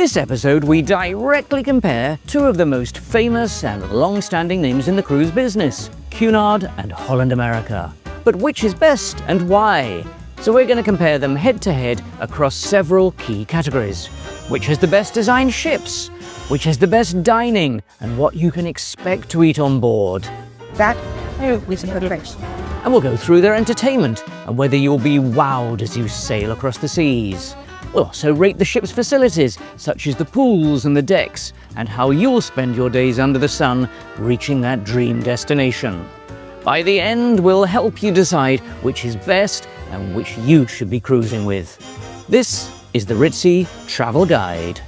This episode, we directly compare two of the most famous and long-standing names in the cruise business, Cunard and Holland America. But which is best and why? So we're going to compare them head-to-head across several key categories. Which has the best designed ships? Which has the best dining? And what you can expect to eat on board. That is a race. And we'll go through their entertainment and whether you'll be wowed as you sail across the seas. We'll also rate the ship's facilities, such as the pools and the decks, and how you'll spend your days under the sun reaching that dream destination. By the end, we'll help you decide which is best and which you should be cruising with. This is the Ritzy Travel Guide.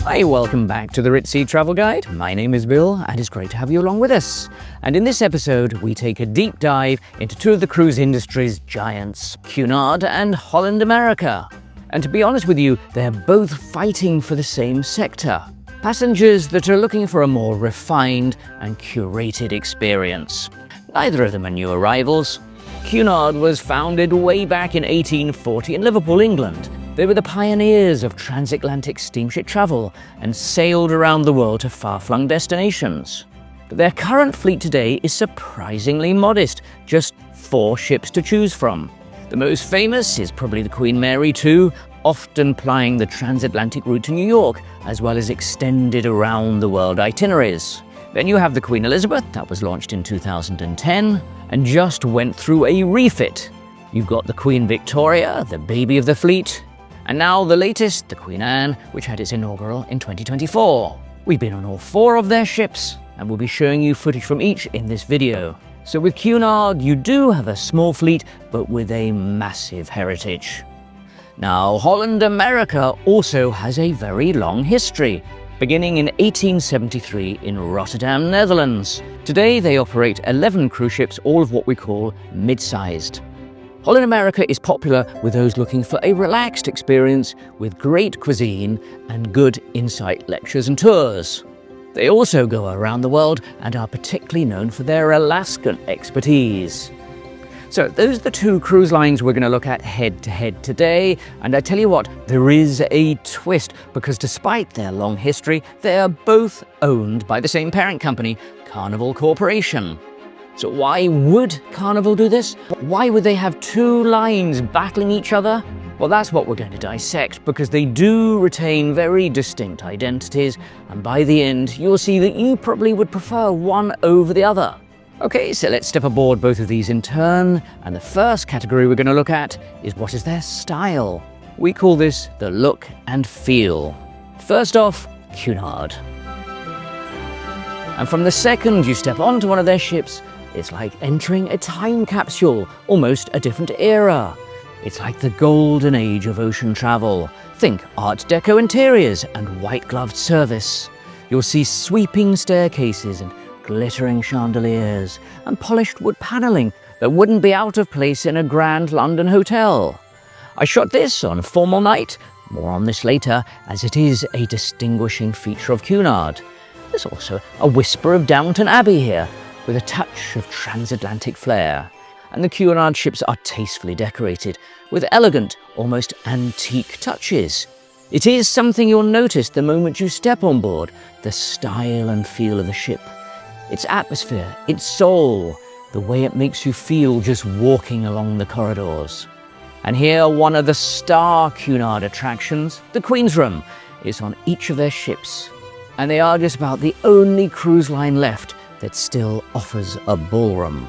Hi, welcome back to the Ritzy Travel Guide. My name is Bill and it's great to have you along with us. And in this episode, we take a deep dive into two of the cruise industry's giants, Cunard and Holland America. And to be honest with you, they're both fighting for the same sector. Passengers that are looking for a more refined and curated experience. Neither of them are new arrivals. Cunard was founded way back in 1840 in Liverpool, England. They were the pioneers of transatlantic steamship travel and sailed around the world to far-flung destinations. But their current fleet today is surprisingly modest, just 4 ships to choose from. The most famous is probably the Queen Mary II, often plying the transatlantic route to New York, as well as extended around-the-world itineraries. Then you have the Queen Elizabeth, that was launched in 2010, and just went through a refit. You've got the Queen Victoria, the baby of the fleet, and now the latest, the Queen Anne, which had its inaugural in 2024. We've been on all 4 of their ships, and we'll be showing you footage from each in this video. So with Cunard, you do have a small fleet, but with a massive heritage. Now, Holland America also has a very long history, beginning in 1873 in Rotterdam, Netherlands. Today, they operate 11 cruise ships, all of what we call mid-sized. Holland America is popular with those looking for a relaxed experience with great cuisine and good insight lectures and tours. They also go around the world and are particularly known for their Alaskan expertise. So those are the 2 cruise lines we're going to look at head-to-head today. And I tell you what, there is a twist, because despite their long history, they are both owned by the same parent company, Carnival Corporation. So why would Carnival do this? Why would they have 2 lines battling each other? Well, that's what we're going to dissect, because they do retain very distinct identities, and by the end, you'll see that you probably would prefer one over the other. Okay, so let's step aboard both of these in turn, and the first category we're going to look at is what is their style. We call this the look and feel. First off, Cunard. And from the second you step onto one of their ships, it's like entering a time capsule, almost a different era. It's like the golden age of ocean travel. Think Art Deco interiors and white-gloved service. You'll see sweeping staircases and glittering chandeliers and polished wood paneling that wouldn't be out of place in a grand London hotel. I shot this on a formal night, more on this later, as it is a distinguishing feature of Cunard. There's also a whisper of Downton Abbey here, with a touch of transatlantic flair. And the Cunard ships are tastefully decorated, with elegant, almost antique touches. It is something you'll notice the moment you step on board, the style and feel of the ship. Its atmosphere, its soul, the way it makes you feel just walking along the corridors. And here, one of the star Cunard attractions, the Queen's Room, is on each of their ships. And they are just about the only cruise line left that still offers a ballroom.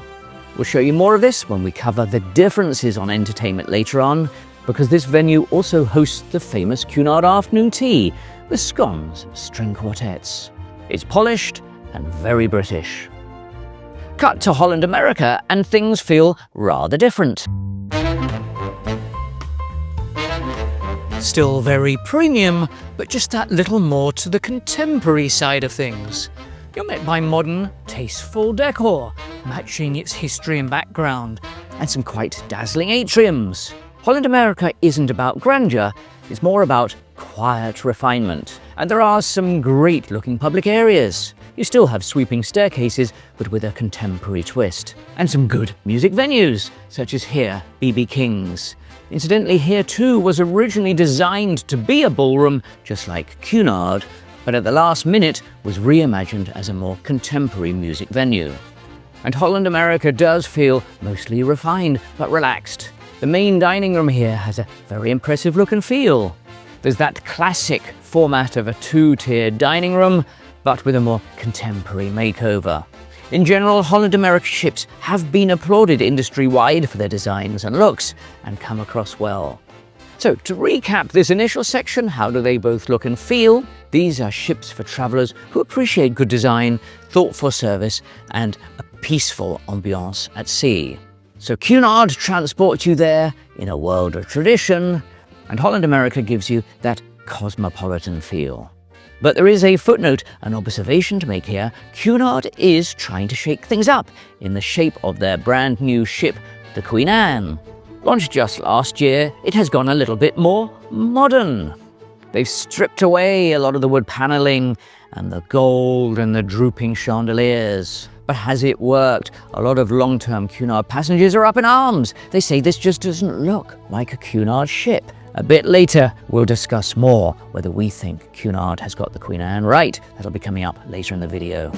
We'll show you more of this when we cover the differences on entertainment later on, because this venue also hosts the famous Cunard afternoon tea with scones, string quartets. It's polished and very British. Cut to Holland America and things feel rather different. Still very premium, but just that little more to the contemporary side of things. You're met by modern, tasteful decor, matching its history and background, and some quite dazzling atriums. Holland America isn't about grandeur, it's more about quiet refinement. And there are some great-looking public areas. You still have sweeping staircases, but with a contemporary twist. And some good music venues, such as here, B.B. King's. Incidentally, here too was originally designed to be a ballroom, just like Cunard, but at the last minute was reimagined as a more contemporary music venue. And Holland America does feel mostly refined, but relaxed. The main dining room here has a very impressive look and feel. There's that classic format of a two-tiered dining room, but with a more contemporary makeover. In general, Holland America ships have been applauded industry-wide for their designs and looks, and come across well. So, to recap this initial section, how do they both look and feel? These are ships for travellers who appreciate good design, thoughtful service, and a peaceful ambiance at sea. So Cunard transports you there in a world of tradition, and Holland America gives you that cosmopolitan feel. But there is a footnote, an observation to make here. Cunard is trying to shake things up in the shape of their brand new ship, the Queen Anne. Launched just last year, it has gone a little bit more modern. They've stripped away a lot of the wood panelling and the gold and the drooping chandeliers. But has it worked? A lot of long-term Cunard passengers are up in arms. They say this just doesn't look like a Cunard ship. A bit later, we'll discuss more whether we think Cunard has got the Queen Anne right. That'll be coming up later in the video.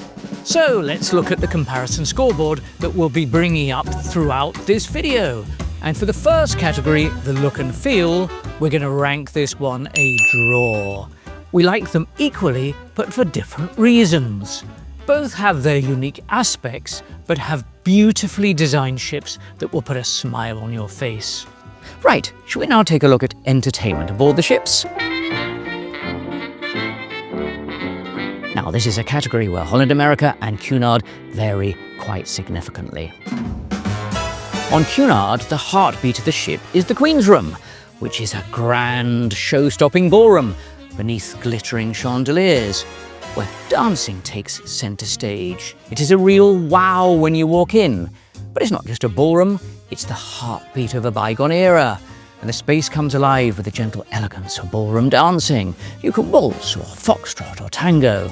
So let's look at the comparison scoreboard that we'll be bringing up throughout this video. And for the first category, the look and feel, we're going to rank this one a draw. We like them equally, but for different reasons. Both have their unique aspects, but have beautifully designed ships that will put a smile on your face. Right, shall we now take a look at entertainment aboard the ships? Now, this is a category where Holland America and Cunard vary quite significantly. On Cunard, the heartbeat of the ship is the Queen's Room, which is a grand, show-stopping ballroom beneath glittering chandeliers, where dancing takes centre stage. It is a real wow when you walk in. But it's not just a ballroom, it's the heartbeat of a bygone era. And the space comes alive with the gentle elegance of ballroom dancing. You can waltz or foxtrot or tango.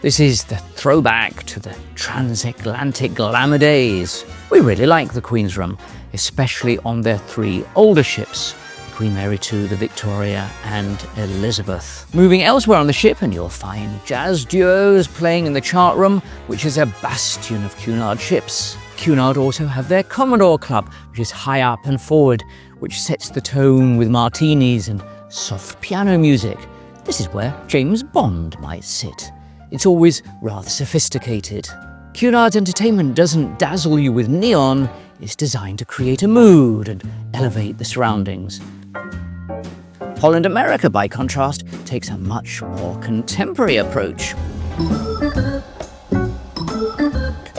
This is the throwback to the transatlantic glamour days. We really like the Queen's Room, especially on their three older ships, Queen Mary II, the Victoria, and Elizabeth. Moving elsewhere on the ship, and you'll find jazz duos playing in the chart room, which is a bastion of Cunard ships. Cunard also have their Commodore Club, which is high up and forward, which sets the tone with martinis and soft piano music. This is where James Bond might sit. It's always rather sophisticated. Cunard's entertainment doesn't dazzle you with neon, it's designed to create a mood and elevate the surroundings. Holland America, by contrast, takes a much more contemporary approach.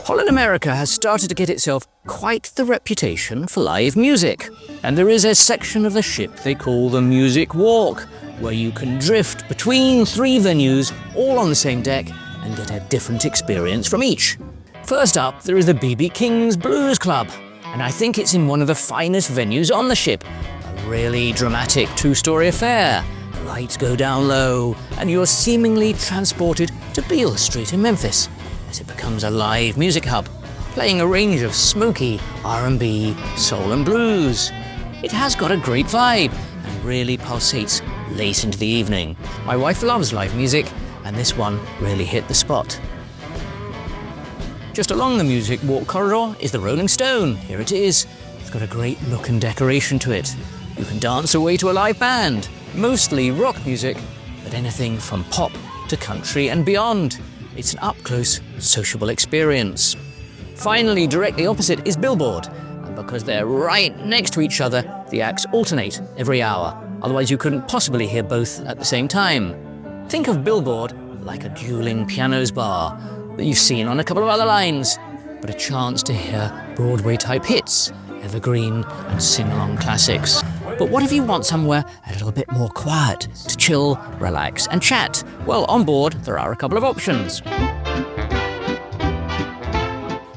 Holland America has started to get itself quite the reputation for live music. And there is a section of the ship they call the Music Walk, where you can drift between three venues, all on the same deck, and get a different experience from each. First up, there is the B.B. King's Blues Club, and I think it's in one of the finest venues on the ship. A really dramatic two-story affair. The lights go down low, and you're seemingly transported to Beale Street in Memphis, as it becomes a live music hub, playing a range of smoky R&B, soul and blues. It has got a great vibe, and really pulsates late into the evening. My wife loves live music, and this one really hit the spot. Just along the Music Walk corridor is the Rolling Stone. Here it is. It's got a great look and decoration to it. You can dance away to a live band, mostly rock music, but anything from pop to country and beyond. It's an up-close, sociable experience. Finally, directly opposite is Billboard, and because they're right next to each other, the acts alternate every hour. Otherwise you couldn't possibly hear both at the same time. Think of Billboard like a dueling pianos bar that you've seen on a couple of other lines, but a chance to hear Broadway-type hits, evergreen and sing-along classics. But what if you want somewhere a little bit more quiet, to chill, relax and chat? Well, on board there are a couple of options.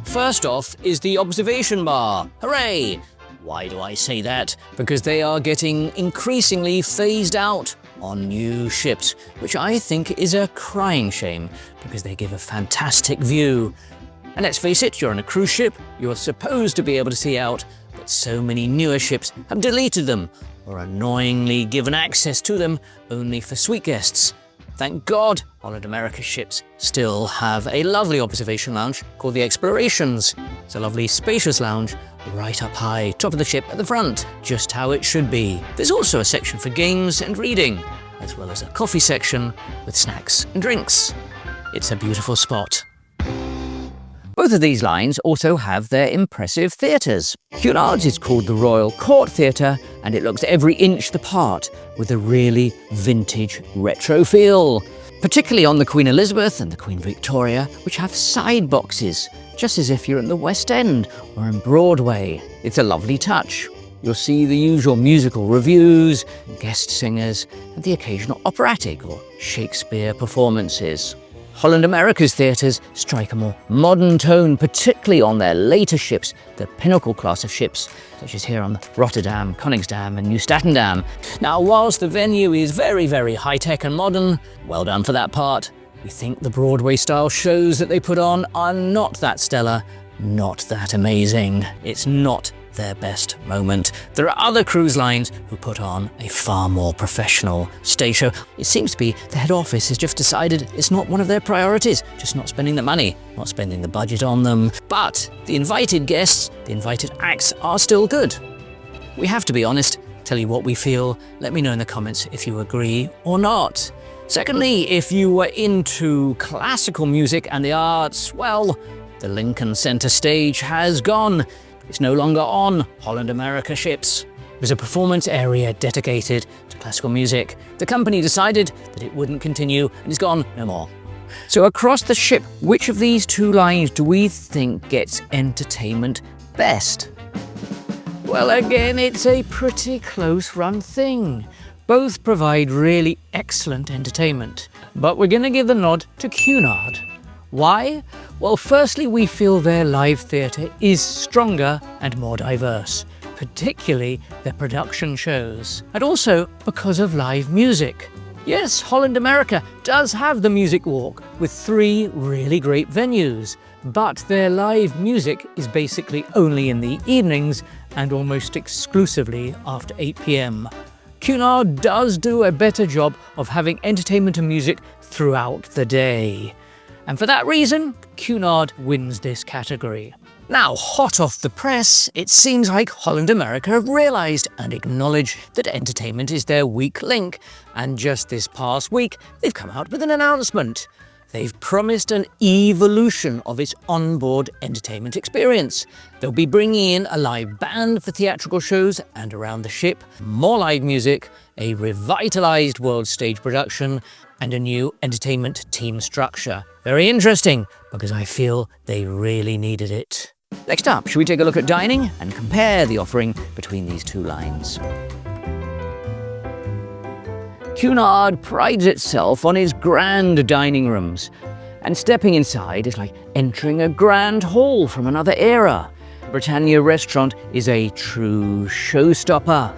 First off is the observation bar. Hooray! Why do I say that? Because they are getting increasingly phased out on new ships, which I think is a crying shame because they give a fantastic view. And let's face it, you're on a cruise ship, you're supposed to be able to see out, but so many newer ships have deleted them or annoyingly given access to them only for suite guests. Thank God, Holland America ships still have a lovely observation lounge called the Explorations. It's a lovely spacious lounge right up high, top of the ship at the front, just how it should be. There's also a section for games and reading, as well as a coffee section with snacks and drinks. It's a beautiful spot. Both of these lines also have their impressive theatres. Cunard's is called the Royal Court Theatre, and it looks every inch the part with a really vintage retro feel. Particularly on the Queen Elizabeth and the Queen Victoria, which have side boxes, just as if you're in the West End or in Broadway. It's a lovely touch. You'll see the usual musical reviews, guest singers, and the occasional operatic or Shakespeare performances. Holland America's theatres strike a more modern tone, particularly on their later ships, the pinnacle class of ships, such as here on the Rotterdam, Koningsdam and Nieuw-Statendam. Now, whilst the venue is very, very high-tech and modern, well done for that part, we think the Broadway-style shows that they put on are not that stellar, not that amazing. It's not their best moment. There are other cruise lines who put on a far more professional stage show. It seems to be the head office has just decided it's not one of their priorities, just not spending the money, not spending the budget on them. But the invited guests, the invited acts are still good. We have to be honest, tell you what we feel. Let me know in the comments if you agree or not. Secondly, if you were into classical music and the arts, well, the Lincoln Center stage has gone. It's no longer on Holland America ships. There's a performance area dedicated to classical music. The company decided that it wouldn't continue and it's gone no more. So across the ship, which of these two lines do we think gets entertainment best? Well, again, it's a pretty close-run thing. Both provide really excellent entertainment, but we're going to give the nod to Cunard. Why? Well, firstly, we feel their live theatre is stronger and more diverse, particularly their production shows, and also because of live music. Yes, Holland America does have the music walk with 3 really great venues, but their live music is basically only in the evenings and almost exclusively after 8 p.m. Cunard does do a better job of having entertainment and music throughout the day. And for that reason, Cunard wins this category. Now, hot off the press, it seems like Holland America have realised and acknowledged that entertainment is their weak link, and just this past week, they've come out with an announcement. They've promised an evolution of its onboard entertainment experience. They'll be bringing in a live band for theatrical shows and around the ship, more live music, a revitalised world stage production, and a new entertainment team structure. Very interesting, because I feel they really needed it. Next up, should we take a look at dining and compare the offering between these two lines? Cunard prides itself on its grand dining rooms, and stepping inside is like entering a grand hall from another era. Britannia Restaurant is a true showstopper.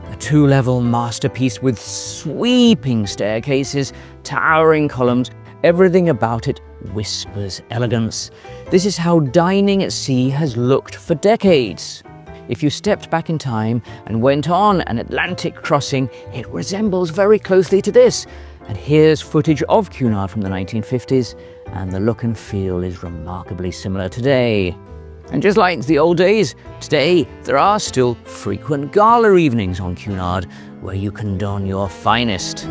A 2-level masterpiece with sweeping staircases, towering columns, everything about it whispers elegance. This is how dining at sea has looked for decades. If you stepped back in time and went on an Atlantic crossing, it resembles very closely to this. And here's footage of Cunard from the 1950s, and the look and feel is remarkably similar today. And just like the old days, today there are still frequent gala evenings on Cunard where you can don your finest.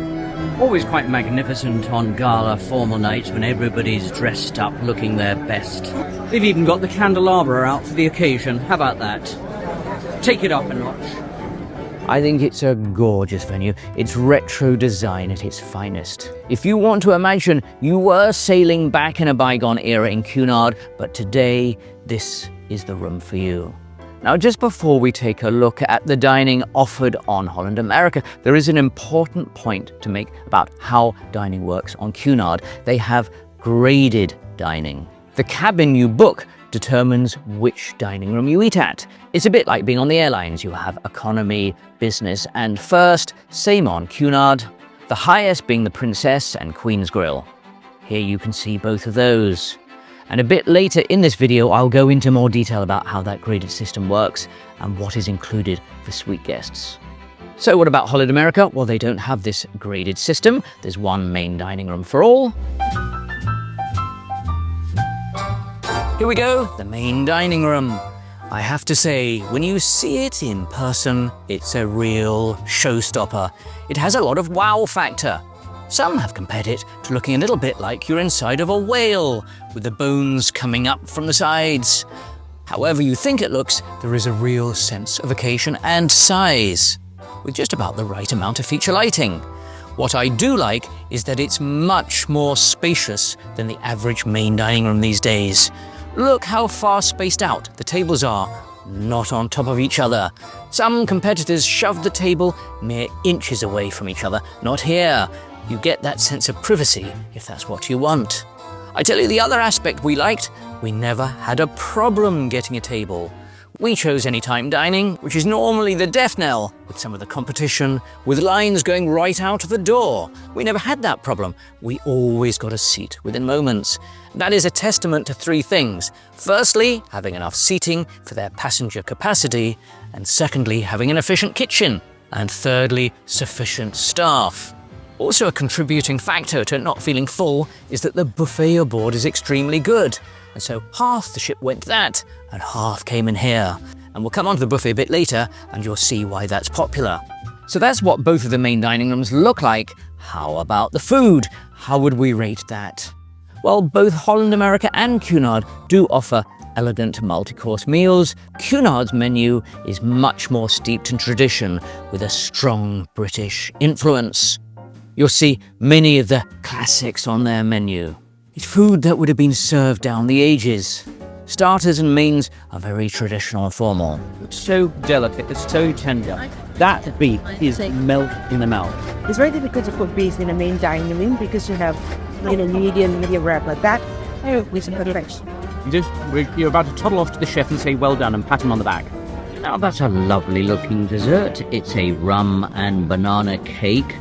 Always quite magnificent on gala formal nights when everybody's dressed up looking their best. They've even got the candelabra out for the occasion. How about that? Take it up a notch. I think it's a gorgeous venue. It's retro design at its finest. If you want to imagine you were sailing back in a bygone era in Cunard, but today this is the room for you. Now, just before we take a look at the dining offered on Holland America, there is an important point to make about how dining works on Cunard. They have graded dining. The cabin you book determines which dining room you eat at. It's a bit like being on the airlines. You have economy, business, and first. Same on Cunard. the highest being the Princess and Queen's Grill. Here you can see both of those. And a bit later in this video, I'll go into more detail about how that graded system works and what is included for suite guests. So what about Holland America? Well, they don't have this graded system. There's one main dining room for all. Here we go, the main dining room. I have to say, when you see it in person, it's a real showstopper. It has a lot of wow factor. Some have compared it to looking a little bit like you're inside of a whale, with the bones coming up from the sides. However you think it looks, there is a real sense of occasion and size, with just about the right amount of feature lighting. What I do like is that it's much more spacious than the average main dining room these days. Look how far spaced out the tables are, not on top of each other. Some competitors shove the table mere inches away from each other, not here. You get that sense of privacy if that's what you want. I tell you the other aspect we liked, we never had a problem getting a table. We chose anytime dining, which is normally the death knell with some of the competition, with lines going right out of the door. We never had that problem. We always got a seat within moments. That is a testament to three things. Firstly, having enough seating for their passenger capacity, and secondly, having an efficient kitchen, and thirdly, sufficient staff. Also a contributing factor to not feeling full is that the buffet aboard is extremely good. And so half the ship went to that, and half came in here. And we'll come on to the buffet a bit later, and you'll see why that's popular. So that's what both of the main dining rooms look like. How about the food? How would we rate that? Well, both Holland America and Cunard do offer elegant multi-course meals. Cunard's menu is much more steeped in tradition, with a strong British influence. You'll see many of the classics on their menu. It's food that would have been served down the ages. Starters and mains are very traditional and formal. It's so delicate, it's so tender. That beef is melt in the mouth. It's very difficult to put beef in a main dining room because you have, medium rare like that. With some perfection. You're about to toddle off to the chef and say well done and pat him on the back. Now that's a lovely looking dessert. It's a rum and banana cake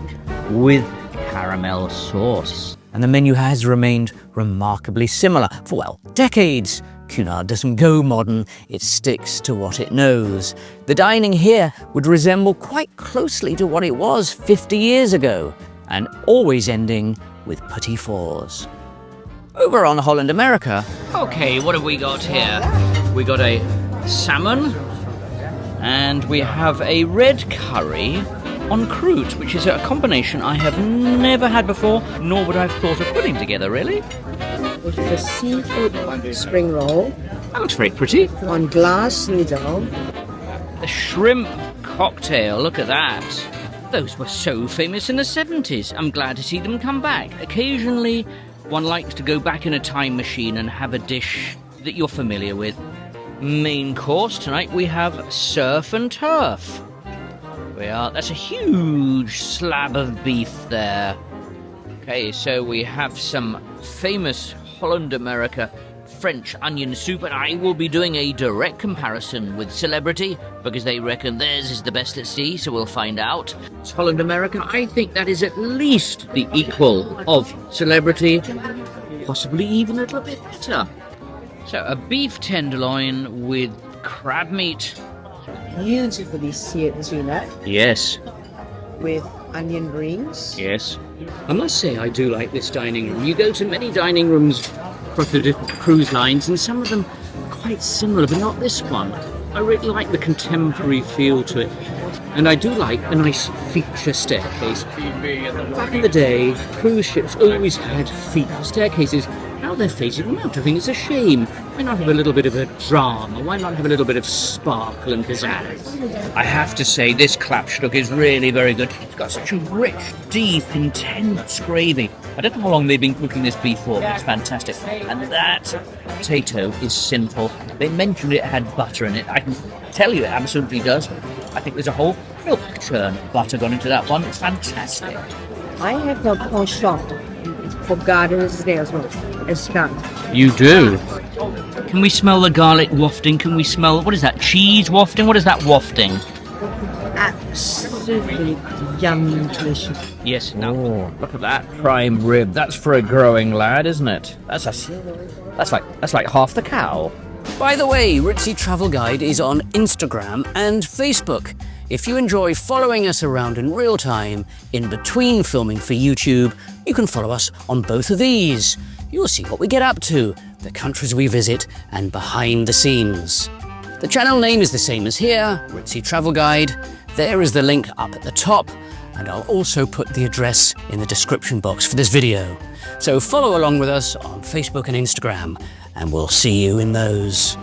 with caramel sauce. And the menu has remained remarkably similar for, well, decades. Cunard doesn't go modern, it sticks to what it knows. The dining here would resemble quite closely to what it was 50 years ago, and always ending with petit fours. Over on Holland America, okay, what have we got here? We got a salmon, and we have a red curry on croûte, which is a combination I have never had before, nor would I have thought of putting together, really. Which is a seafood spring roll. That looks very pretty. On glass noodle. The shrimp cocktail, look at that. Those were so famous in the 70s. I'm glad to see them come back. Occasionally, one likes to go back in a time machine and have a dish that you're familiar with. Main course tonight we have surf and turf. That's a huge slab of beef there. Okay, so we have some famous Holland America French onion soup, and I will be doing a direct comparison with Celebrity because they reckon theirs is the best at sea, so we'll find out. It's Holland America. I think that is at least the equal of Celebrity, possibly even a little bit better. So a beef tenderloin with crab meat. Beautifully seared tuna. Yes. With onion rings. Yes. I must say I do like this dining room. You go to many dining rooms across the different cruise lines, and some of them are quite similar, but not this one. I really like the contemporary feel to it. And I do like a nice feature staircase. Back in the day, cruise ships always had feature staircases. Now they're phasing them out. I think it's a shame. Why not have a little bit of a drama? Why not have a little bit of sparkle and pizzazz? I have to say, this klapstuk is really very good. It's got such a rich, deep, intense gravy. I don't know how long they've been cooking this beef for, but it's fantastic. And that potato is simple. They mentioned it had butter in it. I can tell you it absolutely does. I think there's a whole milk churn of butter gone into that one. It's fantastic. I have a penchant for gardens there as well. It's not. You do? Can we smell the garlic wafting? Can we smell, what is that, cheese wafting? What is that wafting? absolutely yummy and delicious. Yes, now look at that prime rib. That's for a growing lad, isn't it? That's like half the cow. By the way, Ritzy Travel Guide is on Instagram and Facebook. If you enjoy following us around in real time, in between filming for YouTube, you can follow us on both of these. You'll see what we get up to, the countries we visit, and behind the scenes. The channel name is the same as here, Ritzy Travel Guide. There is the link up at the top, and I'll also put the address in the description box for this video. So follow along with us on Facebook and Instagram, and we'll see you in those.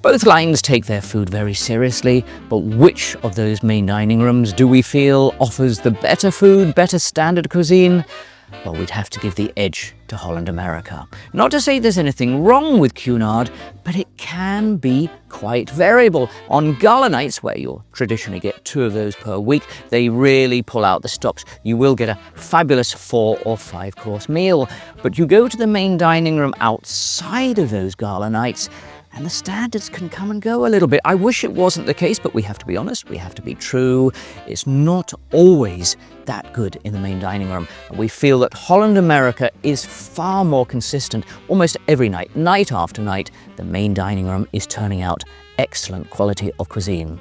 Both lines take their food very seriously, but which of those main dining rooms do we feel offers the better food, better standard cuisine? Well, we'd have to give the edge to Holland America. Not to say there's anything wrong with Cunard, but it can be quite variable. On Gala nights, where you'll traditionally get 2 of those per week, they really pull out the stops. You will get a fabulous 4 or 5 course meal, but you go to the main dining room outside of those Gala nights, and the standards can come and go a little bit. I wish it wasn't the case, but we have to be honest, we have to be true. It's not always that good in the main dining room. We feel that Holland America is far more consistent almost every night, night after night. The main dining room is turning out excellent quality of cuisine.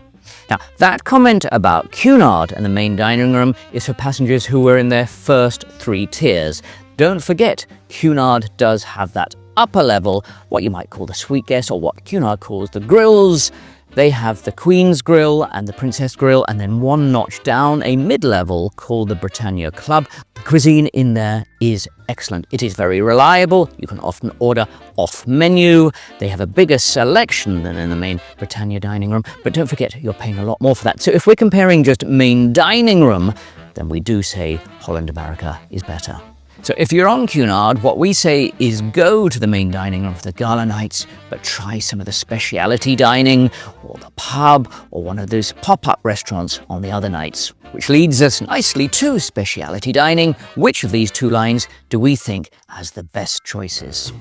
Now, that comment about Cunard and the main dining room is for passengers who were in their first 3 tiers. Don't forget, Cunard does have that upper level, what you might call the suite guest, or what Cunard calls the grills. They have the Queen's Grill and the Princess Grill, and then 1 notch down, a mid-level called the Britannia Club. The cuisine in there is excellent. It is very reliable. You can often order off-menu. They have a bigger selection than in the main Britannia dining room, but don't forget, you're paying a lot more for that. So if we're comparing just main dining room, then we do say Holland America is better. So if you're on Cunard, what we say is go to the main dining room for the gala nights, but try some of the speciality dining, or the pub, or one of those pop-up restaurants on the other nights. Which leads us nicely to speciality dining. Which of these 2 lines do we think has the best choices?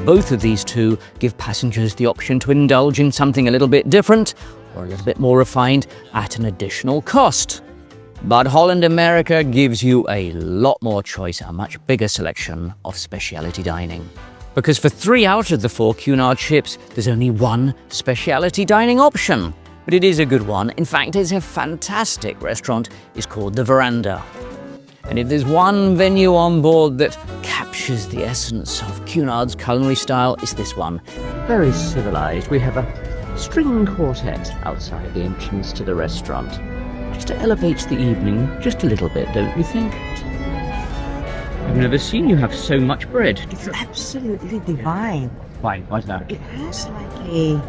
Both of these 2 give passengers the option to indulge in something a little bit different, or a little bit more refined at an additional cost. But Holland America gives you a lot more choice, a much bigger selection of speciality dining. Because for 3 out of the 4 Cunard ships, there's only 1 speciality dining option. But it is a good one. In fact, it's a fantastic restaurant. It's called The Veranda. And if there's one venue on board that captures the essence of Cunard's culinary style, it's this one. Very civilized. We have a string quartet outside the entrance to the restaurant. Just elevates the evening just a little bit, don't you think? I've never seen you have so much bread. It's absolutely divine. Why? Why's that? It has like a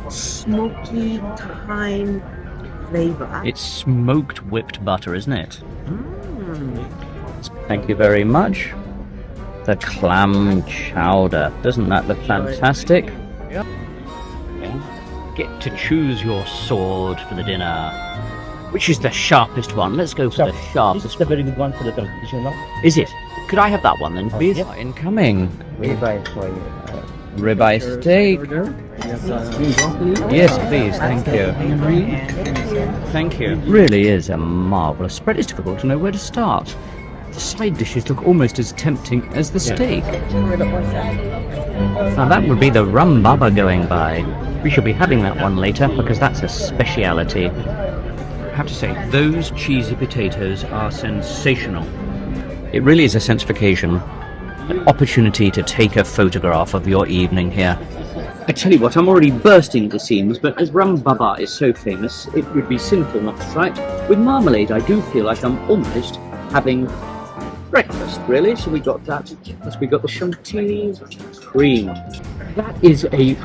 smoky thyme flavor. It's smoked whipped butter, isn't it? Thank you very much. The clam chowder. Doesn't that look fantastic? Yeah. Get to choose your sword for the dinner. Which is the sharpest one? Let's go for the sharpest. It's a very good one for the television, no? Is it? Could I have that one then, please? Yep. Incoming. Ribeye for you. Ribeye steak. Yes, please. Thank you. Thank you. Really is a marvellous spread. It's difficult to know where to start. The side dishes look almost as tempting as the steak. Now that would be the rum baba going by. We should be having that one later because that's a speciality. I have to say, those cheesy potatoes are sensational. It really is a sense of occasion, an opportunity to take a photograph of your evening here. I tell you what, I'm already bursting at the seams, but as rum baba is so famous, it would be sinful not to try it. With marmalade, I do feel like I'm almost having breakfast, really. So we got that, plus we got the chantilly cream. That is a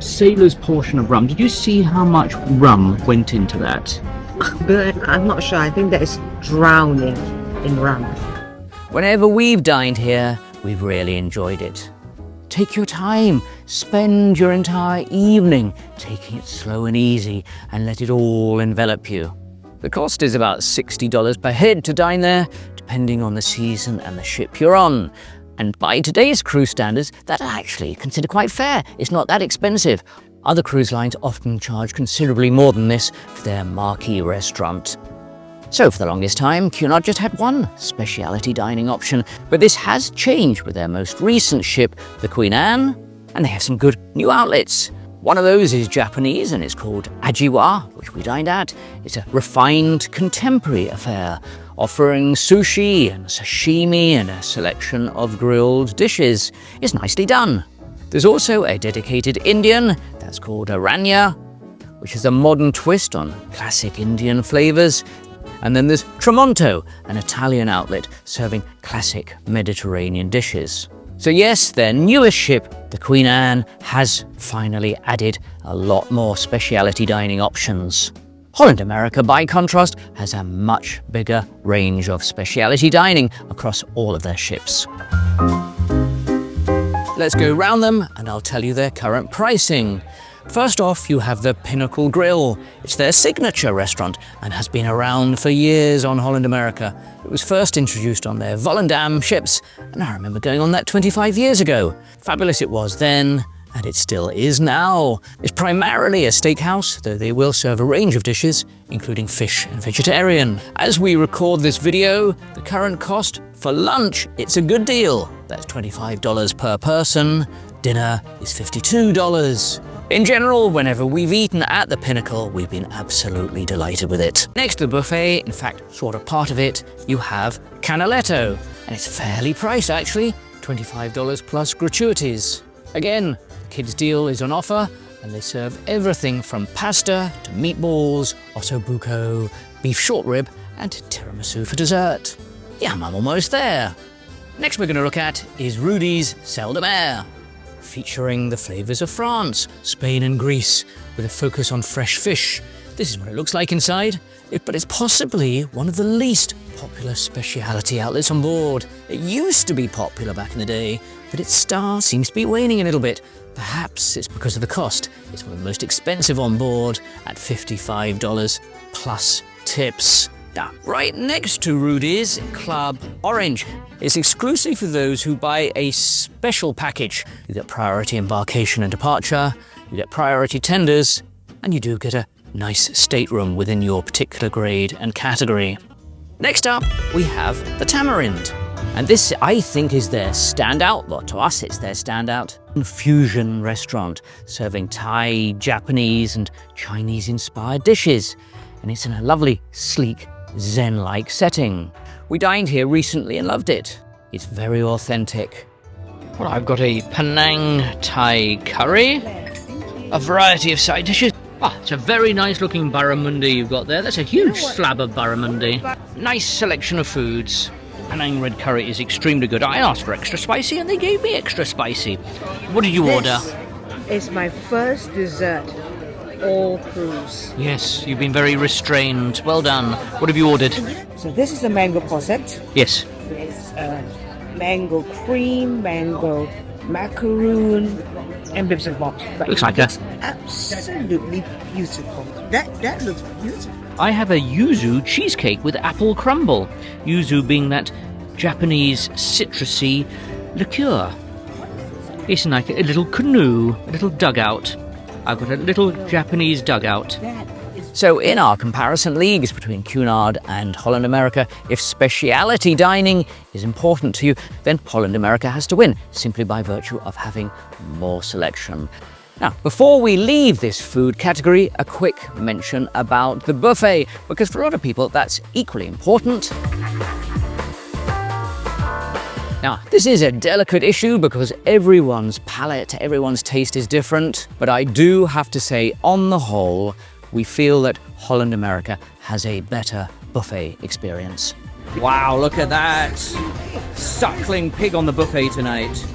sailor's portion of rum. Did you see how much rum went into that? But I'm not sure. I think that is drowning in rum. Whenever we've dined here, we've really enjoyed it. Take your time, spend your entire evening taking it slow and easy and let it all envelop you. The cost is about $60 per head to dine there, depending on the season and the ship you're on. And by today's cruise standards, that's actually considered quite fair. It's not that expensive. Other cruise lines often charge considerably more than this for their marquee restaurant. So for the longest time, Cunard just had one specialty dining option, but this has changed with their most recent ship, the Queen Anne, and they have some good new outlets. One of those is Japanese and it's called Ajiwa, which we dined at. It's a refined contemporary affair, offering sushi and sashimi and a selection of grilled dishes. It's nicely done. There's also a dedicated Indian that's called Aranya, which is a modern twist on classic Indian flavours. And then there's Tramonto, an Italian outlet serving classic Mediterranean dishes. So yes, their newest ship, the Queen Anne, has finally added a lot more specialty dining options. Holland America, by contrast, has a much bigger range of specialty dining across all of their ships. Let's go round them and I'll tell you their current pricing. First off, you have the Pinnacle Grill. It's their signature restaurant and has been around for years on Holland America. It was first introduced on their Volendam ships, and I remember going on that 25 years ago. Fabulous it was then, and it still is now. It's primarily a steakhouse, though they will serve a range of dishes, including fish and vegetarian. As we record this video, the current cost for lunch, it's a good deal. That's $25 per person. Dinner is $52. In general, whenever we've eaten at the Pinnacle, we've been absolutely delighted with it. Next to the buffet, in fact, sort of part of it, you have Canaletto, and it's fairly priced actually, $25 plus gratuities. Again, the kids' deal is on offer, and they serve everything from pasta to meatballs, ossobuco, beef short rib, and tiramisu for dessert. Yum, I'm almost there. Next we're going to look at is Rudy's Sel de Mer, featuring the flavours of France, Spain and Greece, with a focus on fresh fish. This is what it looks like inside, but it's possibly one of the least popular specialty outlets on board. It used to be popular back in the day, but its star seems to be waning a little bit. Perhaps it's because of the cost. It's one of the most expensive on board at $55 plus tips. Now, right next to Rudy's, Club Orange. It's exclusive for those who buy a special package. You get priority embarkation and departure, you get priority tenders, and you do get a nice stateroom within your particular grade and category. Next up, we have the Tamarind. And this, I think, is their standout. Well, to us, it's their standout fusion restaurant, serving Thai, Japanese, and Chinese-inspired dishes. And it's in a lovely, sleek, Zen-like setting. We dined here recently and loved it. It's very authentic. Well, I've got a Penang Thai curry, a variety of side dishes. It's a very nice looking barramundi you've got there. That's a huge slab of barramundi. Nice selection of foods. Penang red curry is extremely good. I asked for extra spicy and they gave me extra spicy. What did you order? It's my first dessert. All cruise. Yes, you've been very restrained. Well done. What have you ordered? So this is the mango posset. Yes. It's mango cream, mango macaroon, and bits and bobs. Looks like a... absolutely beautiful. That looks beautiful. I have a yuzu cheesecake with apple crumble. Yuzu being that Japanese citrusy liqueur. It's like a little canoe, a little dugout. I've got a little Japanese dugout. So in our comparison leagues between Cunard and Holland America, if specialty dining is important to you, then Holland America has to win, simply by virtue of having more selection. Now, before we leave this food category, a quick mention about the buffet, because for a lot of people that's equally important. Now, this is a delicate issue because everyone's palate, everyone's taste is different, but I do have to say, on the whole, we feel that Holland America has a better buffet experience. Wow, look at that! Suckling pig on the buffet tonight.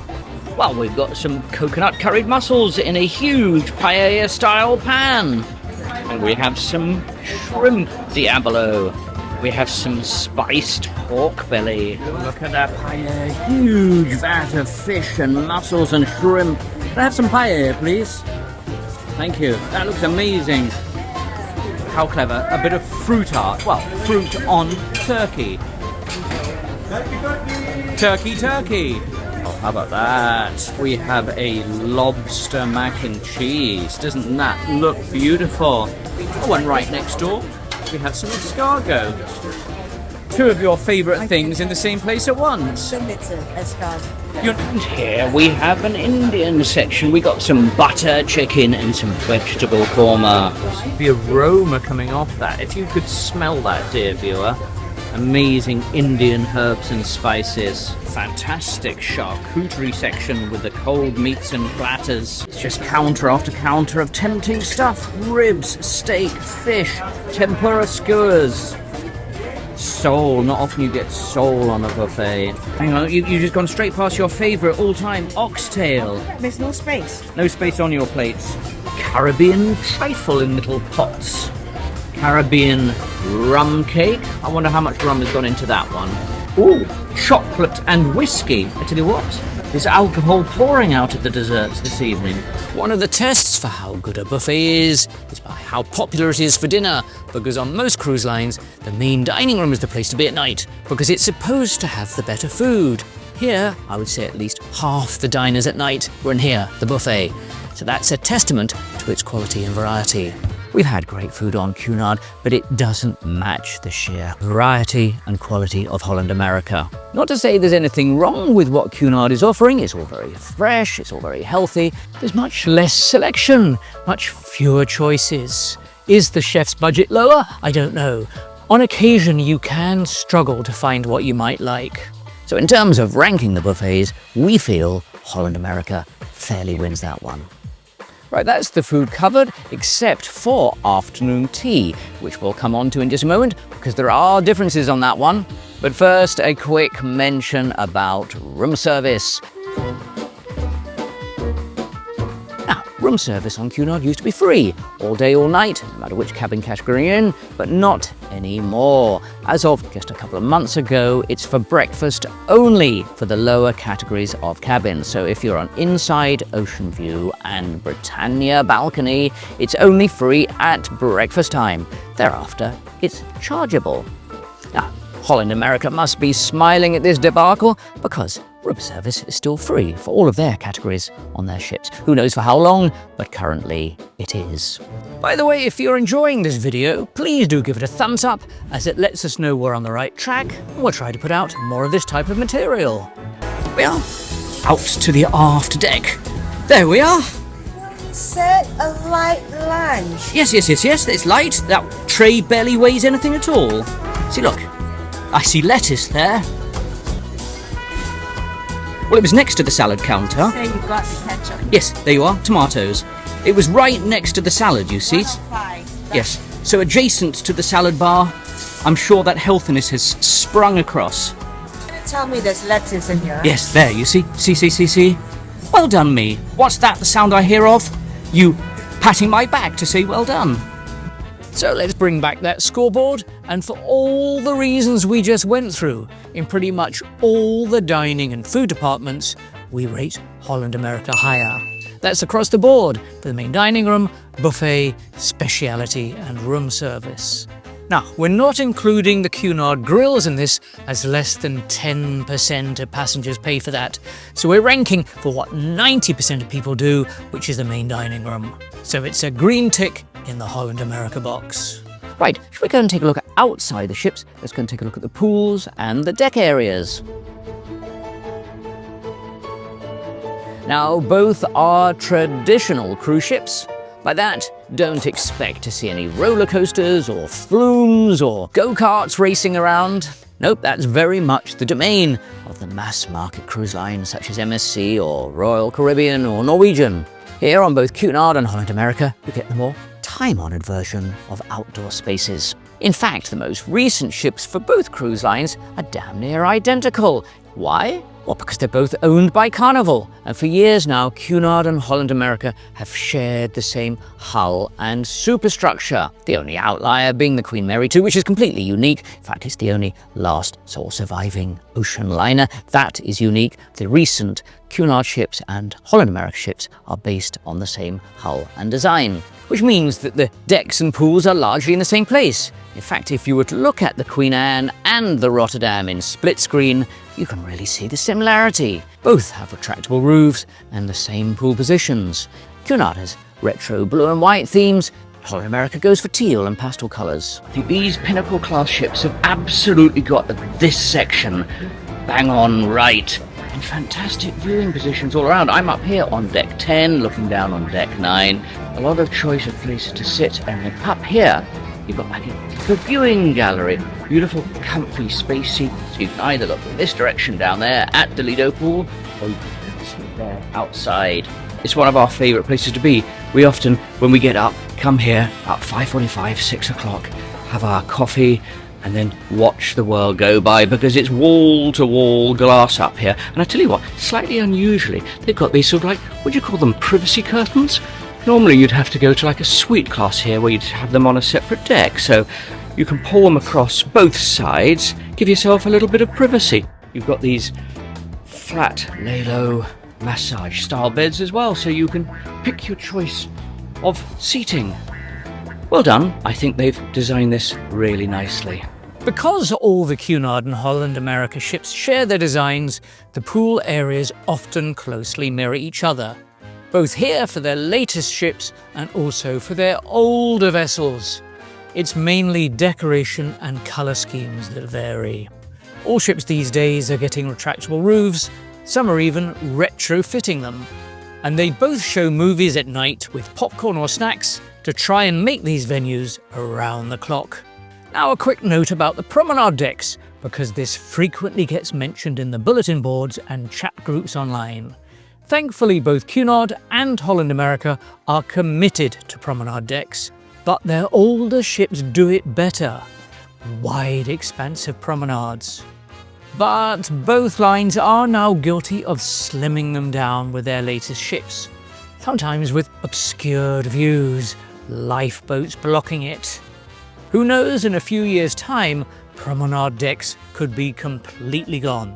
Well, we've got some coconut curried mussels in a huge paella-style pan. And we have some shrimp diabolo. We have some spiced pork belly. Look at that paella, huge vat of fish and mussels and shrimp. Can I have some paella, please? Thank you. That looks amazing. How clever. A bit of fruit art. Well, fruit on turkey. Turkey, turkey. How about that? We have a lobster mac and cheese. Doesn't that look beautiful? Oh, and right next door, we have some escargot. Two of your favourite things in the same place at once. And here we have an Indian section. We got some butter chicken and some vegetable korma. The aroma coming off that, if you could smell that, dear viewer. Amazing Indian herbs and spices. Fantastic charcuterie section with the cold meats and platters. It's just counter after counter of tempting stuff. Ribs, steak, fish, tempura skewers. Sole, not often you get sole on a buffet. Hang on, you've just gone straight past your favourite all-time oxtail. There's no space. No space on your plates. Caribbean trifle in little pots. Caribbean rum cake. I wonder how much rum has gone into that one. Ooh, chocolate and whiskey. I tell you what, there's alcohol pouring out of the desserts this evening. One of the tests for how good a buffet is by how popular it is for dinner, because on most cruise lines, the main dining room is the place to be at night, because it's supposed to have the better food. Here, I would say at least half the diners at night were in here, the buffet. So that's a testament to its quality and variety. We've had great food on Cunard, but it doesn't match the sheer variety and quality of Holland America. Not to say there's anything wrong with what Cunard is offering. It's all very fresh, it's all very healthy. There's much less selection, much fewer choices. Is the chef's budget lower? I don't know. On occasion, you can struggle to find what you might like. So in terms of ranking the buffets, we feel Holland America fairly wins that one. Right, that's the food covered, except for afternoon tea, which we'll come on to in just a moment, because there are differences on that one. But first, a quick mention about room service. Now, room service on Cunard used to be free, all day, all night, no matter which cabin category you're in, but not anymore. As of just a couple of months ago, it's for breakfast only for the lower categories of cabins. So if you're on inside, Ocean View and Britannia balcony, it's only free at breakfast time. Thereafter, it's chargeable. Now, Holland America must be smiling at this debacle, because room service is still free for all of their categories on their ships. Who knows for how long, but currently it is. By the way, if you're enjoying this video, please do give it a thumbs up, as it lets us know we're on the right track, and we'll try to put out more of this type of material. We are out to the aft deck. There we are. Set a light lunch. Yes, it's light. That tray barely weighs anything at all. See, look, I see lettuce there. Well, it was next to the salad counter. So you've got the ketchup. Yes, there you are, tomatoes. It was right next to the salad, you see. Yes, so adjacent to the salad bar, I'm sure that healthiness has sprung across. Tell me there's lettuce in here. Yes, there, you see. See. Well done, me. What's that, the sound I hear of? You patting my back to say well done. So let's bring back that scoreboard, and for all the reasons we just went through, in pretty much all the dining and food departments, we rate Holland America higher. That's across the board for the main dining room, buffet, speciality and room service. Now, we're not including the Cunard grills in this, as less than 10% of passengers pay for that. So we're ranking for what 90% of people do, which is the main dining room. So it's a green tick in the Holland America box. Right, should we go and take a look outside the ships? Let's go and take a look at the pools and the deck areas. Now, both are traditional cruise ships. By that, don't expect to see any roller coasters or flumes or go-karts racing around. Nope, that's very much the domain of the mass market cruise lines such as MSC or Royal Caribbean or Norwegian. Here on both Cunard and Holland America, you get the more time-honoured version of outdoor spaces. In fact, the most recent ships for both cruise lines are damn near identical. Why? Well, because they're both owned by Carnival, and for years now, Cunard and Holland America have shared the same hull and superstructure. The only outlier being the Queen Mary 2, which is completely unique. In fact, it's the only last sole surviving ocean liner. That is unique. The recent Cunard ships and Holland America ships are based on the same hull and design. which means that the decks and pools are largely in the same place. In fact, if you were to look at the Queen Anne and the Rotterdam in split screen, you can really see the similarity. Both have retractable roofs and the same pool positions. Cunard has retro blue and white themes. Holland America goes for teal and pastel colours. I think these Pinnacle class ships have absolutely got this section bang on right. And fantastic viewing positions all around. I'm up here on deck 10, looking down on deck 9. A lot of choice of places to sit, and then up here, you've got like a viewing gallery. Beautiful, comfy, space seats. You can either look in this direction down there at the Lido pool, or you can sit there outside. It's one of our favourite places to be. We often, when we get up, come here at 5:45, 6 o'clock, have our coffee, and then watch the world go by, because it's wall-to-wall glass up here. And I tell you what, slightly unusually, they've got these sort of like, what do you call them, privacy curtains? Normally you'd have to go to like a suite class here where you'd have them on a separate deck. So you can pull them across both sides, give yourself a little bit of privacy. You've got these flat lay-low massage style beds as well, so you can pick your choice of seating. Well done. I think they've designed this really nicely. Because all the Cunard and Holland America ships share their designs, the pool areas often closely mirror each other, both here for their latest ships and also for their older vessels. It's mainly decoration and colour schemes that vary. All ships these days are getting retractable roofs, some are even retrofitting them. And they both show movies at night with popcorn or snacks to try and make these venues around the clock. Now a quick note about the promenade decks, because this frequently gets mentioned in the bulletin boards and chat groups online. Thankfully, both Cunard and Holland America are committed to promenade decks, but their older ships do it better. Wide, expansive promenades. But both lines are now guilty of slimming them down with their latest ships, sometimes with obscured views, lifeboats blocking it. Who knows, in a few years' time, promenade decks could be completely gone.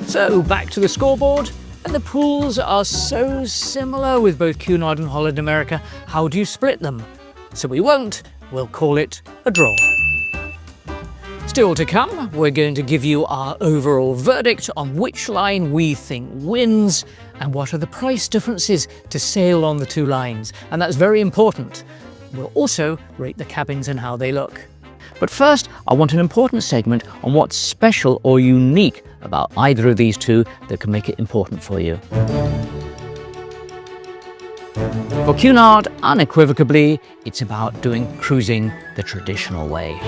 So back to the scoreboard, and the pools are so similar with both Cunard and Holland America. How do you split them? So we won't, we'll call it a draw. Still to come, we're going to give you our overall verdict on which line we think wins and what are the price differences to sail on the two lines, and that's very important. We'll also rate the cabins and how they look. But first, I want an important segment on what's special or unique about either of these two that can make it important for you. For Cunard, unequivocally, it's about doing cruising the traditional way.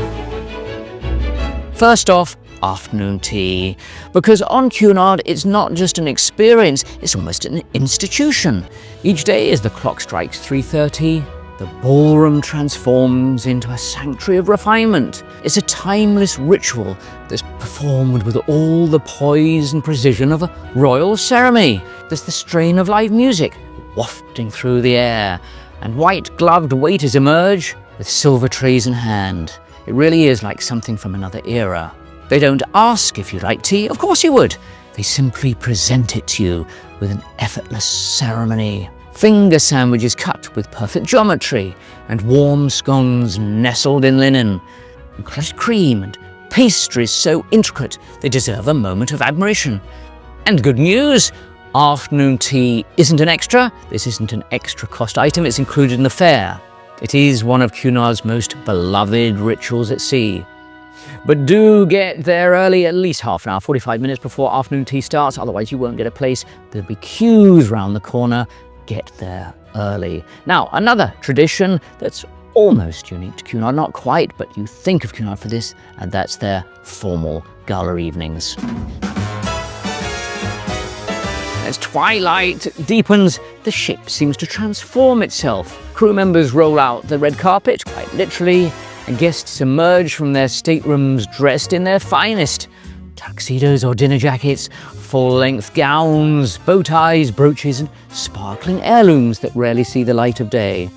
First off, afternoon tea. Because on Cunard, it's not just an experience, it's almost an institution. Each day as the clock strikes 3:30, the ballroom transforms into a sanctuary of refinement. It's a timeless ritual that's performed with all the poise and precision of a royal ceremony. There's the strain of live music wafting through the air, and white-gloved waiters emerge with silver trays in hand. It really is like something from another era. They don't ask if you'd like tea, of course you would. They simply present it to you with an effortless ceremony. Finger sandwiches cut with perfect geometry, and warm scones nestled in linen. And crushed cream and pastries so intricate they deserve a moment of admiration. And good news! Afternoon tea isn't an extra. This isn't an extra cost item, it's included in the fare. It is one of Cunard's most beloved rituals at sea. But do get there early, at least half an hour, 45 minutes before afternoon tea starts, otherwise you won't get a place. There'll be queues round the corner. Get there early. Now, another tradition that's almost unique to Cunard, not quite, but you think of Cunard for this, and that's their formal gala evenings. As twilight deepens, the ship seems to transform itself. Crew members roll out the red carpet, quite literally, and guests emerge from their staterooms dressed in their finest. Tuxedos or dinner jackets, full-length gowns, bow ties, brooches, and sparkling heirlooms that rarely see the light of day.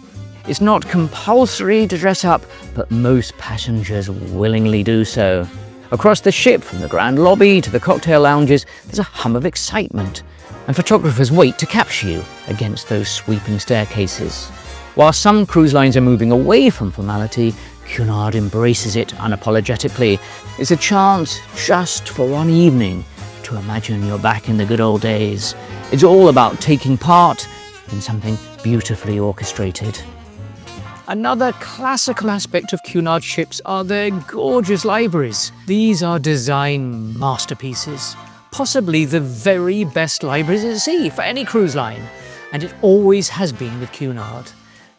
It's not compulsory to dress up, but most passengers willingly do so. Across the ship, from the grand lobby to the cocktail lounges, there's a hum of excitement, and photographers wait to capture you against those sweeping staircases. While some cruise lines are moving away from formality, Cunard embraces it unapologetically. It's a chance just for one evening to imagine you're back in the good old days. It's all about taking part in something beautifully orchestrated. Another classical aspect of Cunard ships are their gorgeous libraries. These are design masterpieces, possibly the very best libraries at sea for any cruise line, and it always has been with Cunard.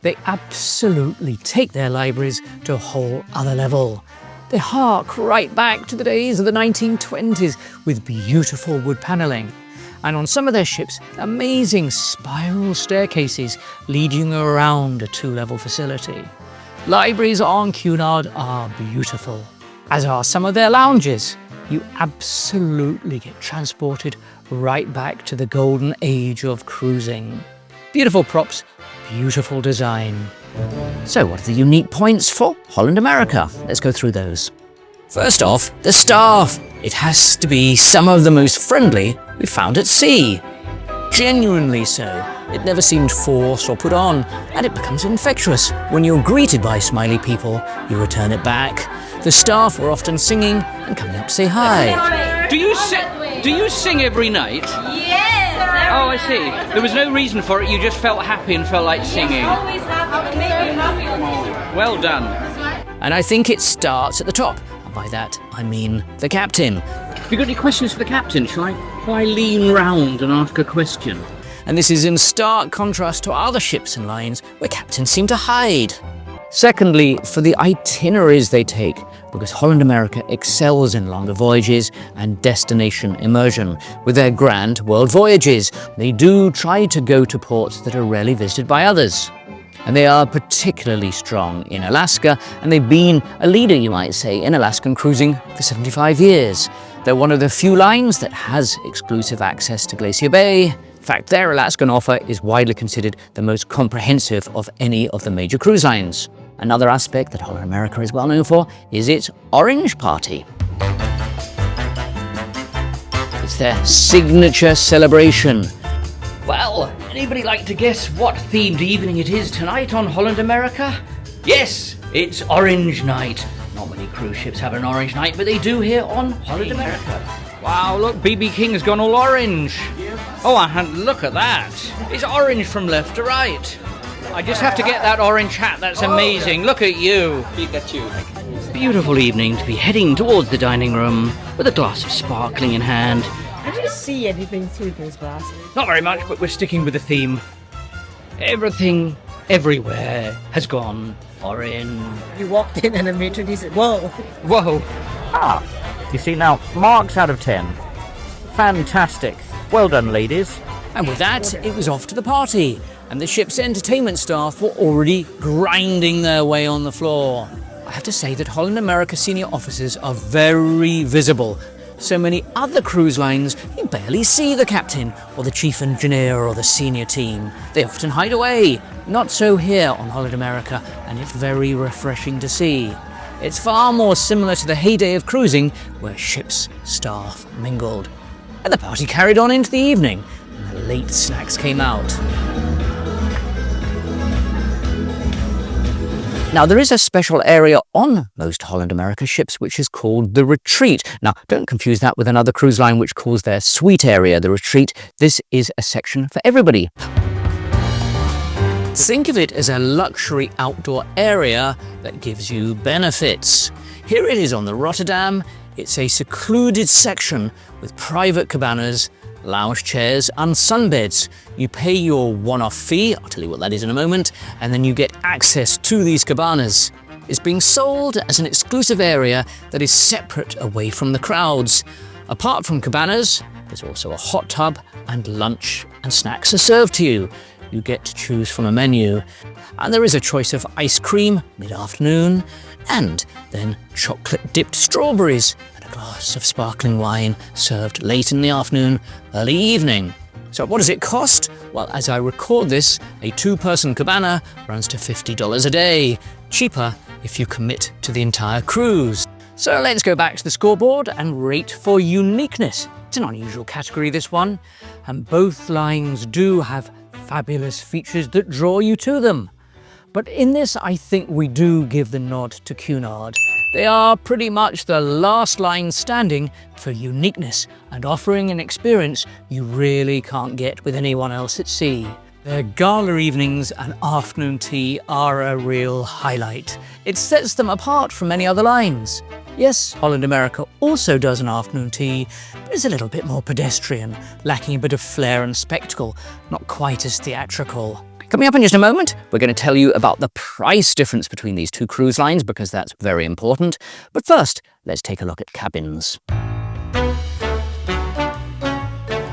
They absolutely take their libraries to a whole other level. They hark right back to the days of the 1920s with beautiful wood panelling. And on some of their ships, amazing spiral staircases leading around a 2-level facility. Libraries on Cunard are beautiful, as are some of their lounges. You absolutely get transported right back to the golden age of cruising. Beautiful props, beautiful design. So what are the unique points for Holland America? Let's go through those. First off, the staff. It has to be some of the most friendly we've found at sea. Genuinely so. It never seemed forced or put on, and it becomes infectious. When you're greeted by smiley people, you return it back. The staff were often singing and coming up to say hi. Do you sing every night? Yes! Oh, I see. There was no reason for it, you just felt happy and felt like singing. Always happy, make you happy. Well done. And I think it starts at the top. And by that, I mean the captain. Have you got any questions for the captain? Shall I lean round and ask a question? And this is in stark contrast to other ships and lines where captains seem to hide. Secondly, for the itineraries they take, because Holland America excels in longer voyages and destination immersion. With their grand world voyages, they do try to go to ports that are rarely visited by others. And they are particularly strong in Alaska, and they've been a leader, you might say, in Alaskan cruising for 75 years. They're one of the few lines that has exclusive access to Glacier Bay. In fact, their Alaskan offer is widely considered the most comprehensive of any of the major cruise lines. Another aspect that Holland America is well known for is its Orange Party. It's their signature celebration. Well, anybody like to guess what themed evening it is tonight on Holland America? Yes, it's Orange Night. Not many cruise ships have an orange night, but they do here on Holland America. Wow, look, BB King's gone all orange. Oh, and look at that. It's orange from left to right. I just have to get that orange hat, that's amazing. Look at you. Beautiful evening to be heading towards the dining room with a glass of sparkling in hand. Can you see anything through those glasses? Not very much, but we're sticking with the theme. Everything, everywhere, has gone orange. You walked in and the matron said, whoa. Whoa. You see now, marks out of 10. Fantastic. Well done, ladies. And with that, it was off to the party, and the ship's entertainment staff were already grinding their way on the floor. I have to say that Holland America senior officers are very visible. So many other cruise lines, you barely see the captain or the chief engineer or the senior team. They often hide away. Not so here on Holland America, and it's very refreshing to see. It's far more similar to the heyday of cruising, where ship's staff mingled. And the party carried on into the evening, and the late snacks came out. Now, there is a special area on most Holland America ships which is called the Retreat. Now, don't confuse that with another cruise line which calls their suite area the Retreat. This is a section for everybody. Think of it as a luxury outdoor area that gives you benefits. Here it is on the Rotterdam. It's a secluded section with private cabanas, lounge chairs and sunbeds. You pay your one-off fee, I'll tell you what that is in a moment, and then you get access to these cabanas. It's being sold as an exclusive area that is separate away from the crowds. Apart from cabanas, there's also a hot tub, and lunch and snacks are served to you. You get to choose from a menu, and there is a choice of ice cream mid-afternoon, and then chocolate-dipped strawberries and a glass of sparkling wine served late in the afternoon, early evening. So what does it cost? Well, as I record this, a two-person cabana runs to $50 a day. Cheaper if you commit to the entire cruise. So let's go back to the scoreboard and rate for uniqueness. It's an unusual category, this one, and both lines do have fabulous features that draw you to them. But in this, I think we do give the nod to Cunard. They are pretty much the last line standing for uniqueness and offering an experience you really can't get with anyone else at sea. Their gala evenings and afternoon tea are a real highlight. It sets them apart from many other lines. Yes, Holland America also does an afternoon tea, but it's a little bit more pedestrian, lacking a bit of flair and spectacle, not quite as theatrical. Coming up in just a moment, we're going to tell you about the price difference between these two cruise lines because that's very important. But first, let's take a look at cabins.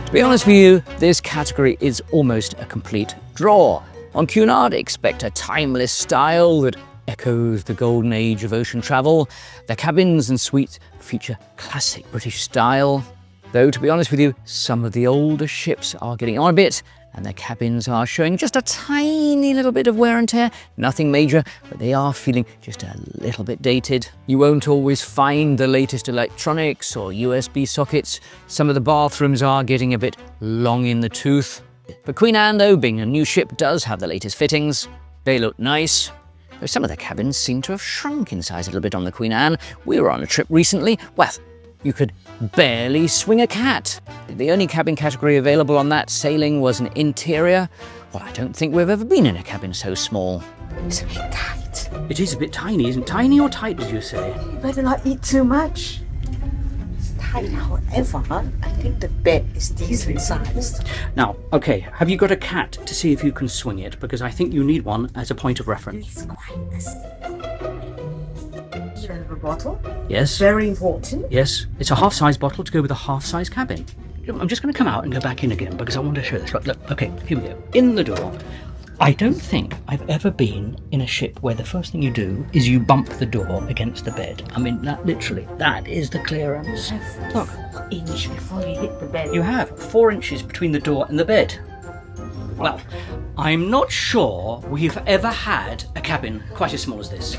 To be honest with you, this category is almost a complete draw. On Cunard, expect a timeless style that echoes the golden age of ocean travel. Their cabins and suites feature classic British style. Though, to be honest with you, some of the older ships are getting on a bit, and their cabins are showing just a tiny little bit of wear and tear. Nothing major, but they are feeling just a little bit dated. You won't always find the latest electronics or USB sockets. Some of the bathrooms are getting a bit long in the tooth. But Queen Anne, though, being a new ship, does have the latest fittings. They look nice. Though some of the cabins seem to have shrunk in size a little bit on the Queen Anne. We were on a trip recently. Well, you could barely swing a cat. The only cabin category available on that sailing was an interior. Well, I don't think we've ever been in a cabin so small. It's a bit tight. It is a bit tiny, isn't it? Tiny or tight, did you say? You better not eat too much. It's tight, however, I think the bed is decent sized. Now, okay, have you got a cat to see if you can swing it? Because I think you need one as a point of reference. It's quite you have a bottle. Yes. Very important. Yes, it's a half-size bottle to go with a half-size cabin. I'm just going to come out and go back in again because I want to show this. Look, okay, here we go. In the door. I don't think I've ever been in a ship where the first thing you do is you bump the door against the bed. I mean, that literally, that is the clearance. Look. 4 inch before you hit the bed. You have 4 inches between the door and the bed. Well, I'm not sure we've ever had a cabin quite as small as this.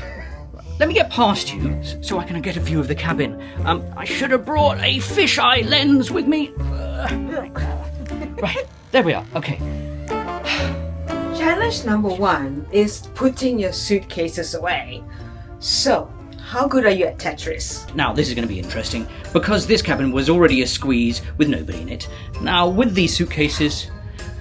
Let me get past you so I can get a view of the cabin. I should have brought a fisheye lens with me. Right, there we are. Okay. Challenge number 1 is putting your suitcases away. So, how good are you at Tetris? Now, this is going to be interesting because this cabin was already a squeeze with nobody in it. Now, with these suitcases,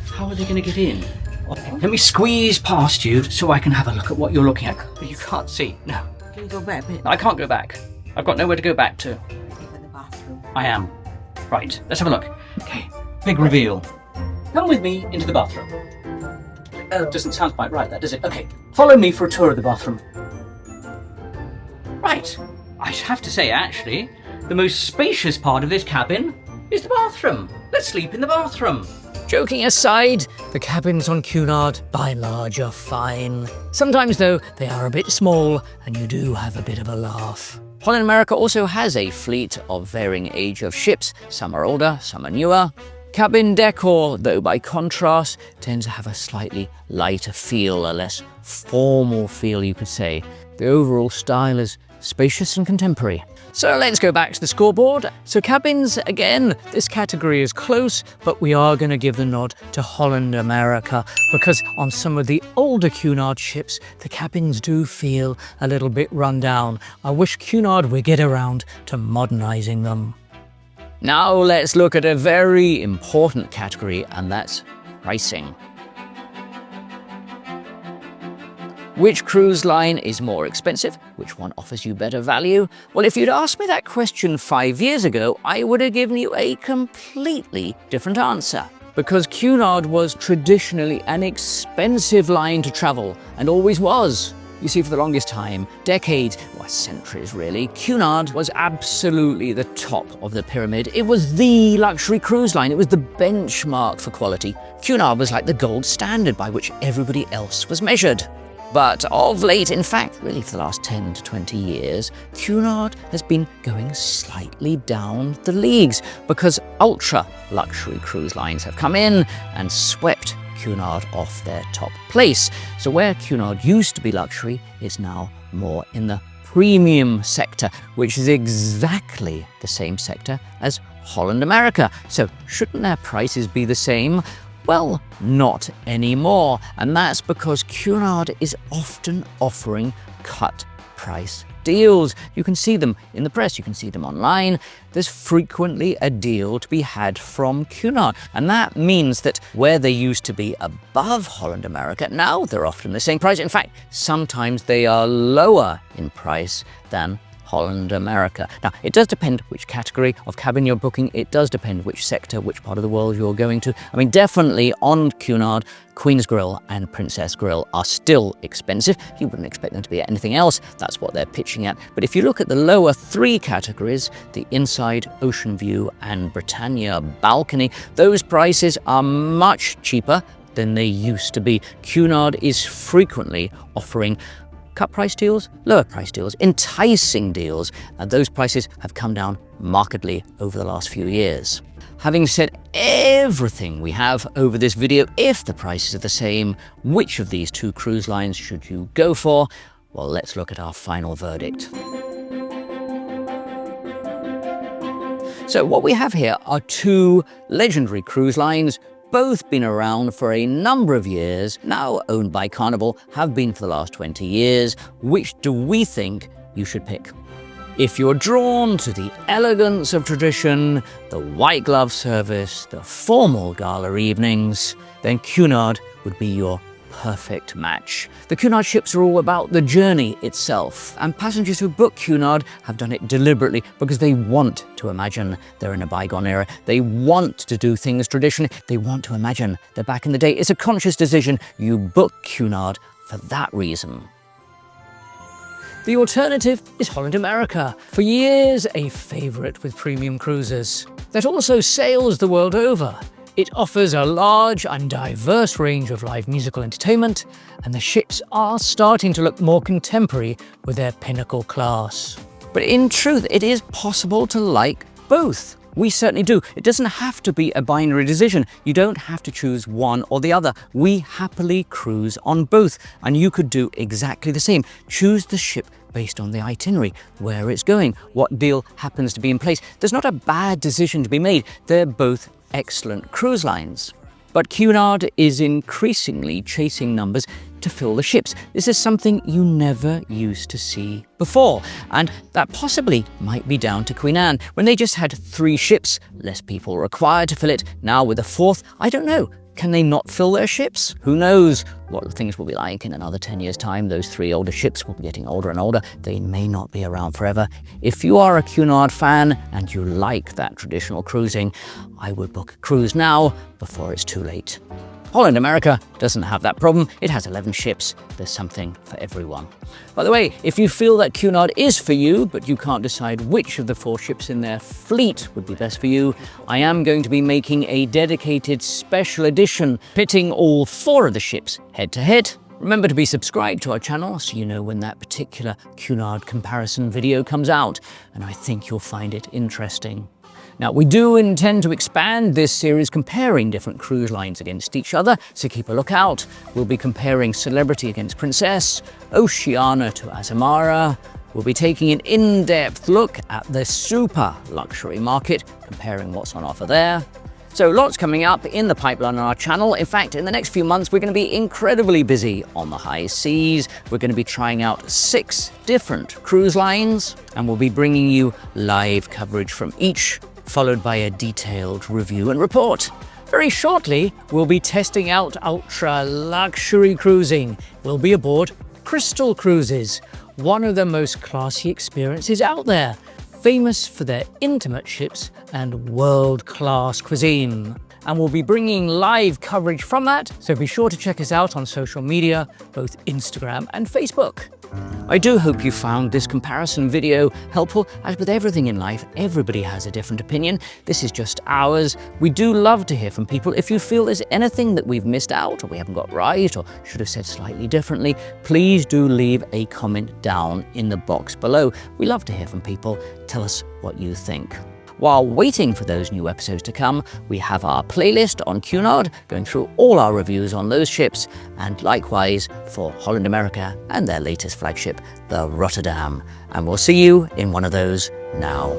how are they going to get in? Let me squeeze past you so I can have a look at what you're looking at. You can't see. No. Can you go back a bit? I can't go back. I've got nowhere to go back to. Even the bathroom. I am. Right, let's have a look. Okay, big reveal. Come with me into the bathroom. Oh, doesn't sound quite right, that does it? Okay, follow me for a tour of the bathroom. Right, I have to say, actually, the most spacious part of this cabin is the bathroom. Let's sleep in the bathroom. Joking aside, the cabins on Cunard, by and large, are fine. Sometimes, though, they are a bit small, and you do have a bit of a laugh. Holland America also has a fleet of varying age of ships. Some are older, some are newer. Cabin decor, though, by contrast, tends to have a slightly lighter feel, a less formal feel, you could say. The overall style is spacious and contemporary. So let's go back to the scoreboard. So cabins, again, this category is close, but we are going to give the nod to Holland America because on some of the older Cunard ships, the cabins do feel a little bit run down. I wish Cunard would get around to modernising them. Now let's look at a very important category, and that's pricing. Which cruise line is more expensive? Which one offers you better value? Well, if you'd asked me that question 5 years ago, I would have given you a completely different answer. Because Cunard was traditionally an expensive line to travel, and always was. You see, for the longest time, decades, or centuries really, Cunard was absolutely the top of the pyramid. It was the luxury cruise line. It was the benchmark for quality. Cunard was like the gold standard by which everybody else was measured. But of late, in fact, really for the last 10 to 20 years, Cunard has been going slightly down the leagues because ultra-luxury cruise lines have come in and swept Cunard off their top place. So where Cunard used to be luxury is now more in the premium sector, which is exactly the same sector as Holland America. So shouldn't their prices be the same? Well, not anymore, and that's because Cunard is often offering cut price deals. You can see them in the press, you can see them online. There's frequently a deal to be had from Cunard, and that means that where they used to be above Holland America, now they're often the same price. In fact, sometimes they are lower in price than Holland America. Now, it does depend which category of cabin you're booking. It does depend which sector, which part of the world you're going to. I mean, definitely on Cunard, Queen's Grill and Princess Grill are still expensive. You wouldn't expect them to be anything else. That's what they're pitching at. But if you look at the lower three categories, the Inside, Ocean View and Britannia Balcony, those prices are much cheaper than they used to be. Cunard is frequently offering cut price deals, lower price deals, enticing deals, and those prices have come down markedly over the last few years. Having said everything we have over this video, if the prices are the same, which of these two cruise lines should you go for? Well, let's look at our final verdict. So what we have here are two legendary cruise lines, both been around for a number of years, now owned by Carnival, have been for the last 20 years. Which do we think you should pick? If you're drawn to the elegance of tradition, the white glove service, the formal gala evenings, then Cunard would be your perfect match. The Cunard ships are all about the journey itself, and passengers who book Cunard have done it deliberately because they want to imagine they're in a bygone era. They want to do things traditionally. They want to imagine they're back in the day. It's a conscious decision. You book Cunard for that reason. The alternative is Holland America, for years a favourite with premium cruisers, that also sails the world over. It offers a large and diverse range of live musical entertainment, and the ships are starting to look more contemporary with their pinnacle class. But in truth, it is possible to like both. We certainly do. It doesn't have to be a binary decision. You don't have to choose one or the other. We happily cruise on both, and you could do exactly the same. Choose the ship based on the itinerary, where it's going, what deal happens to be in place. There's not a bad decision to be made. They're both excellent cruise lines. But Cunard is increasingly chasing numbers to fill the ships. This is something you never used to see before, and that possibly might be down to Queen Anne. When they just had 3 ships, less people required to fill it. Now with a 4th, I don't know. Can they not fill their ships? Who knows what things will be like in another 10 years' time. Those 3 older ships will be getting older and older. They may not be around forever. If you are a Cunard fan and you like that traditional cruising, I would book a cruise now before it's too late. Holland America doesn't have that problem. It has 11 ships. There's something for everyone. By the way, if you feel that Cunard is for you, but you can't decide which of the 4 ships in their fleet would be best for you, I am going to be making a dedicated special edition pitting all 4 of the ships head to head. Remember to be subscribed to our channel so you know when that particular Cunard comparison video comes out, and I think you'll find it interesting. Now, we do intend to expand this series comparing different cruise lines against each other, so keep a lookout. We'll be comparing Celebrity against Princess, Oceania to Azamara. We'll be taking an in-depth look at the super luxury market, comparing what's on offer there. So lots coming up in the pipeline on our channel. In fact, in the next few months, we're going to be incredibly busy on the high seas. We're going to be trying out 6 different cruise lines, and we'll be bringing you live coverage from each, followed by a detailed review and report. Very shortly, we'll be testing out ultra-luxury cruising. We'll be aboard Crystal Cruises, one of the most classy experiences out there, famous for their intimate ships and world-class cuisine. And we'll be bringing live coverage from that, so be sure to check us out on social media, both Instagram and Facebook. I do hope you found this comparison video helpful. As with everything in life, everybody has a different opinion. This is just ours. We do love to hear from people. If you feel there's anything that we've missed out or we haven't got right or should have said slightly differently, please do leave a comment down in the box below. We love to hear from people. Tell us what you think. While waiting for those new episodes to come, we have our playlist on Cunard, going through all our reviews on those ships, and likewise for Holland America and their latest flagship, the Rotterdam. And we'll see you in one of those now.